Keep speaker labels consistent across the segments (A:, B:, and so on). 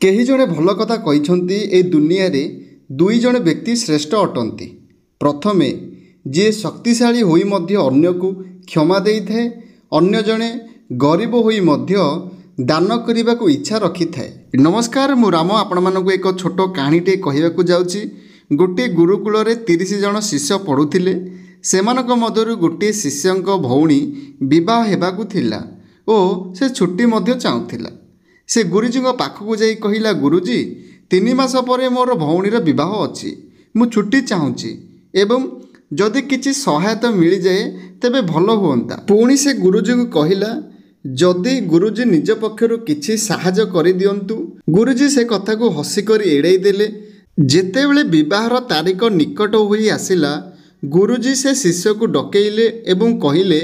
A: केही जणे भल कथा कहिछन्ति ए दुनिया रे दुई जणे व्यक्ति श्रेष्ठ अटंती। प्रथमे जे शक्तिशाली होई मध्य अन्य को क्षमा देई थाए, अन्य जणे गरीब होई मध्य दान करने को इच्छा रखी थाए। नमस्कार, मु राम आपण मानक एक छोट कहानीटे कहवाक जाउची। गोटे गुरुकुल रे 30 जन शिष्य पढ़ुथिले। सेमानक मध्यरु गोटे शिष्यंक भौणी विवाह हेबाकु थिला ओ से छुट्टी मध्य चाहुथिला। से गुरुजी पाखक जाई कहिला, गुरुजी 3 मास परे मोर भौणीर विवाह अछि, मु छुट्टी चाहूँगी एवं जदि किछि सहायता मिल जाए तेबे भल हुअंता। पुणी से गुरुजी को कहिला, जदि गुरुजी निज पक्षरु किछि साहाय्य करि दियंतु। गुरुजी से कथा को हसी करी एड़ाई देले। जेतेबेले विवाहर तारीख निकट होई आसिला, गुरुजी से शिष्य को डकेइले एवं कहिले,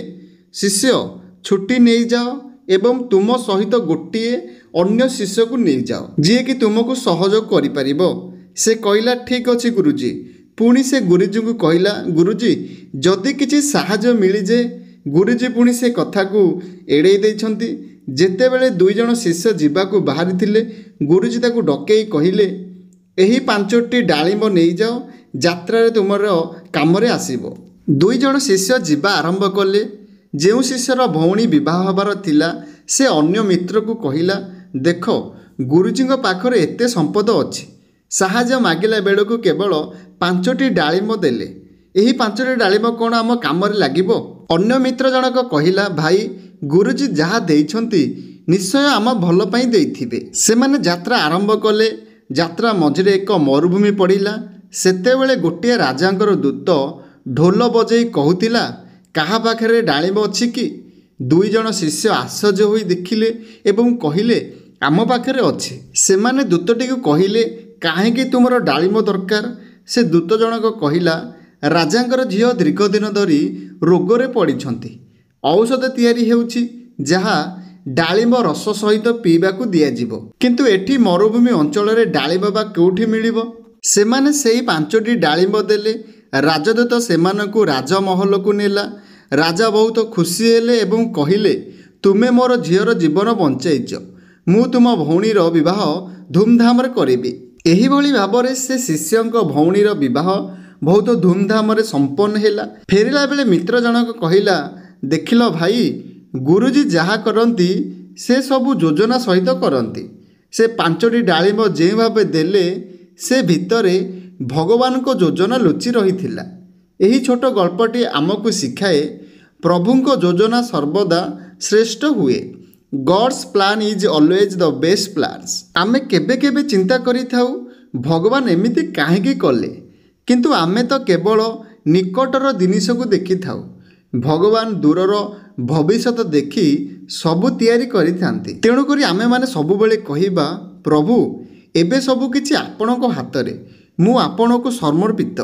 A: शिष्य छुट्टी नहीं जाओ एवं तुम सहित गोटे अन्य शिष्य को नहीं जाओ जी कि तुमको सहयोग करि परिबो। से कहिला, ठीक अछि गुरुजी। पुणी से गुरुजी को कहिला, गुरुजी जदि किछि साहाय्य मिली जे। गुरुजी पुणी से कथा को एड़ाई दैछन्ति। जेतेबेले 2 जन शिष्य जीवाकू बाहरी थिले, गुरुजी ताकू डकेई कहिले, एही 5टी डालिंब नहीं जाओ, यात्रा तुमर कामरे आसीबो। 2 जन शिष्य जीवा आरंभ कले। जो शिष्यर भौणी विवाह हबार थिला, से अन्य मित्र को कहिला, देख गुरुजी पाखरे एते संपद अछि, साहाय्य मागिला बेलू केवल 5टी डालिंब देले, एही 5टी डालिंब कौन आम कामरे लागिबो। अन्य मित्र जनक कहिला, भाई गुरुजी जहा देइछन्ति निश्चय आम भल पई देइथिबे। सेमाने यात्रा आरंभ कले। यात्रा मझिरे एक मरुभूमि पड़िला। सेतेबेले गोटे राजांकर दूत ढोल बजई कहूतिला, काहा पाखरे डालिंब अछि कि? 2 जन शिष्य आश्चर्य होई देखिले एवं कहिले, आम पाखरे अछि। सेमाने दूतटी को कहिले, काहेकि तुमर डालिंब दरकार? से दूत जनक कहिला, राजांकर झियो दीर्घ दिन धरी रोगरे पड़िछन्ति। औषध तैयारी हेउछि जहा डालिंब रस सहित पीबाकू दियाजिबो, किंतु एठी मरुभूमि अंचल रे डालिंब बा कोठी मिलिबो? सेमाने सेही 5टी डालिंब देले। राजदूत सेमानकू राजमहल को नेला। राजा बहुत खुशी हेले एवं कहिले, तुमे मोर झियर जीवन बंचाइछ, मु तुम भौणीर विवाह धूमधाम रे करिबी। एही भली भाबरे से शिष्यंक भौणीर विवाह बहुत धूमधाम रे संपन्न हेला। फेरिला बेले मित्र जनक कहिला, देखिल भाई, गुरुजी जहा करंती से सबु योजना सहित करंती। से 5टी डालिंब जे भाबे देले, से भितरे भगवान को योजना लुचि रही थिला। एही छोट गल्पटी आमको शिखाए, प्रभुंको योजना सर्वदा श्रेष्ठ हुए। God's plan is always the best plans. आमे केबे केबे चिंता करि थाउ, भगवान एमिति काहेकि कले, किंतु आमे तो केवल निकटर जिनिस को देखि थाउ। भगवान दूरर भविष्यत देखि सबु तैयारी करि थांती। तेणु करी आमे माने सबु बेले कहिबा, प्रभु एबे सबु किछि आपणको हातरे, मु आपणको समर्पित।